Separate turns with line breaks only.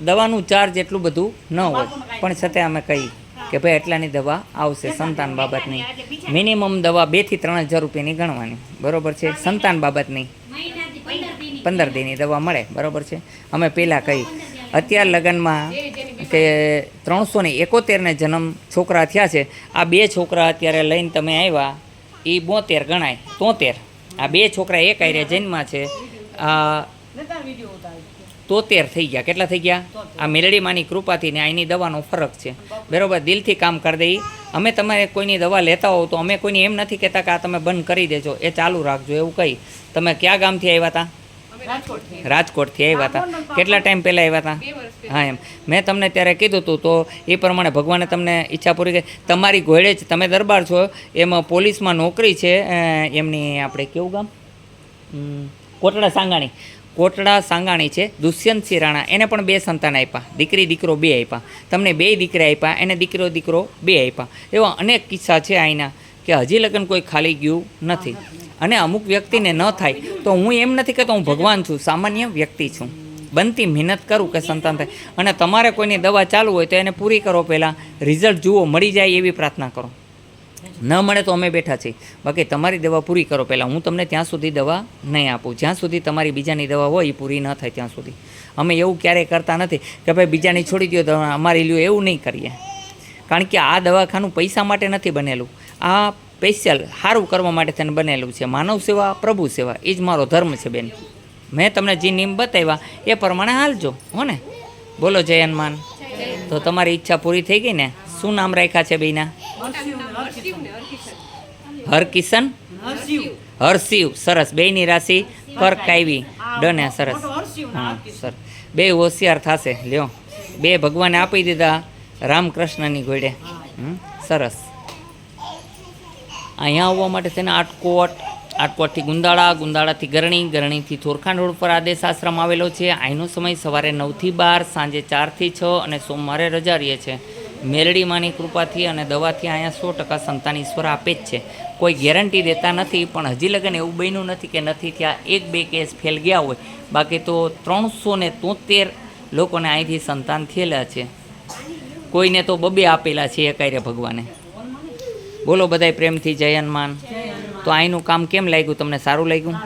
દવાનું ચાર્જ એટલું બધું ન હોય, પણ છતાં અમે કહી કે ભાઈ એટલાની દવા આવશે સંતાન બાબતની. મિનિમમ દવા 2 થી 3 હજાર રૂપિયાની ગણવાની, બરાબર છે. સંતાન બાબતની 15 દીની દવા મળે, બરાબર છે. અમે પહેલાં કહી અત્યાર લગ્નમાં કે 371ને જન્મ છોકરા થયા છે. આ 2 છોકરા અત્યારે લઈને તમે આવ્યા એ 72 ગણાય, 73. આ 2 છોકરા એક આયરે જન્મમાં છે, આ 73 થઈ ગયા. કેટલા થઈ ગયા? આ મેલડી માની કૃપાથી ને આની દવાનો ફરક છે, બરાબર. દિલથી કામ કરી દઈ. અમે તમે કોઈની દવા લેતા હોવ તો અમે કોઈને એમ નથી કહેતા કે આ તમે બંધ કરી દેજો, એ ચાલુ રાખજો એવું કહી. તમે કયા ગામથી આવ્યા હતા? રાજકોટથી આવ્યા હતા. કેટલા ટાઈમ પહેલાં આવ્યા હતા? હા, એમ મેં તમને ત્યારે કીધું હતું, તો એ પ્રમાણે ભગવાને તમને ઈચ્છા પૂરી કરી. તમારી ઘોડે જ તમે દરબાર છો, એમાં પોલીસમાં નોકરી છે એમની. આપણે કેવું ગામ? કોટડા સાંગાણી. કોટડા સાંગાણી છે. દુષ્યંતસિંહ રાણા, એને પણ 2 સંતાન આપ્યા, દીકરી દીકરો 2 આપ્યા. તમને 2 દીકરા આપ્યા, એને દીકરો દીકરો 2 આપ્યા. એવા અનેક કિસ્સા છે આના કે હજી લગન કોઈ ખાલી ગયું નથી. અને અમુક વ્યક્તિને ન થાય તો હું એમ નથી કહેતો હું ભગવાન છું, સામાન્ય વ્યક્તિ છું. બનતી મહેનત કરું કે સંતાન થાય. અને તમારે કોઈની દવા ચાલુ હોય તો એને પૂરી કરો, પહેલાં રિઝલ્ટ જુઓ, મળી જાય એવી પ્રાર્થના કરો. ન મળે તો અમે બેઠા છીએ, બાકી તમારી દવા પૂરી કરો પહેલાં. હું તમને ત્યાં સુધી દવા નહીં આપું જ્યાં સુધી તમારી બીજાની દવા હોય એ પૂરી ન થાય ત્યાં સુધી. અમે એવું ક્યારેય કરતા નથી કે ભાઈ બીજાની છોડી દો તો અમારી લ્યો, એવું નહીં કરીએ. કારણ કે આ દવાખાનું પૈસા માટે નથી બનેલું, આ સ્પેશિયલ સારું કરવા માટે તેને બનેલું છે. માનવ સેવા, પ્રભુ સેવા, એ જ મારો ધર્મ છે બેન. મેં તમને જે નિયમ બતાવ્યા એ પ્રમાણે હાલજો, હો ને. બોલો જય હનુમાન. તો તમારી ઈચ્છા પૂરી થઈ ગઈ ને? શું નામ રાખ્યા છે બેના? હરકિશન, હરશિવ. સરસ. બેયની રાશિ કર્ક આવી. ડને. સરસ. હા સર, 2 હોશિયાર થશે. લ્યો, 2 ભગવાને આપી દીધા રામકૃષ્ણની ઘોડે. સરસ. અહીંયા આવવા માટે તેને આટકોટથી ગુંદાળા, ગુંદાળાથી ગરણી, ગરણીથી થોરખાંડ રોડ પર આદેશ આશ્રમ આવેલો છે. અહીંનો સમય સવારે 9 થી 12, સાંજે 4 થી 6 અને સોમવારે રજા રહે છે. મેલડી માની કૃપાથી અને દવાથી અહીંયા 100% સંતાન ઈશ્વર આપે જ છે. કોઈ ગેરંટી દેતા નથી, પણ હજી લગન એવું બન્યું નથી કે નથી ત્યાં 1-2 કેસ ફેલ ગયા હોય. બાકી તો 373 લોકોને અહીંથી સંતાન થયેલા છે. કોઈને તો 2 આપેલા છે એકાયરે ભગવાને. બોલો બધાય પ્રેમથી જય હનુમાન. તો અહીંનું કામ કેમ લાગ્યું તમને? સારું લાગ્યું?